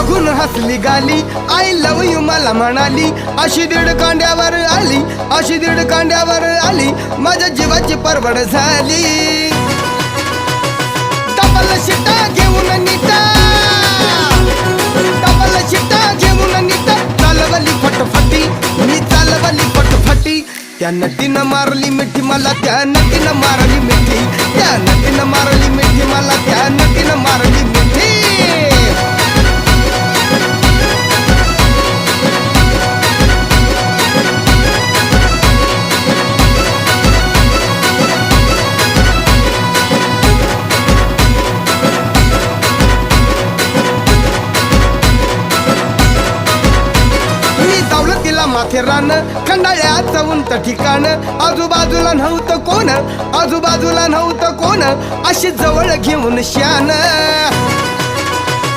बघून हसली गाली, आय लव यू मला म्हणाली. अशी दीड कांड्यावर आली, अशी दीड कांड्यावर आली, माझ्या जीवाची परवड झाली. डबल शिटा घेऊन नीटा, डबल शिटा घेऊन नीटा, चालवली फटफटी, मी चालवली फटफटी. त्या नटीनं मारली मिठी मला, त्या नटीनं मारली मिठी, त्या नटीनं मारली मिठी मला, त्या नटीनं मारली मिठी. माथेरान खंडाळ्याचं उंच ठिकाण, आजूबाजूला नव्हतं कोण, आजूबाजूला नव्हतं कोण, अशी जवळ घेऊन शान.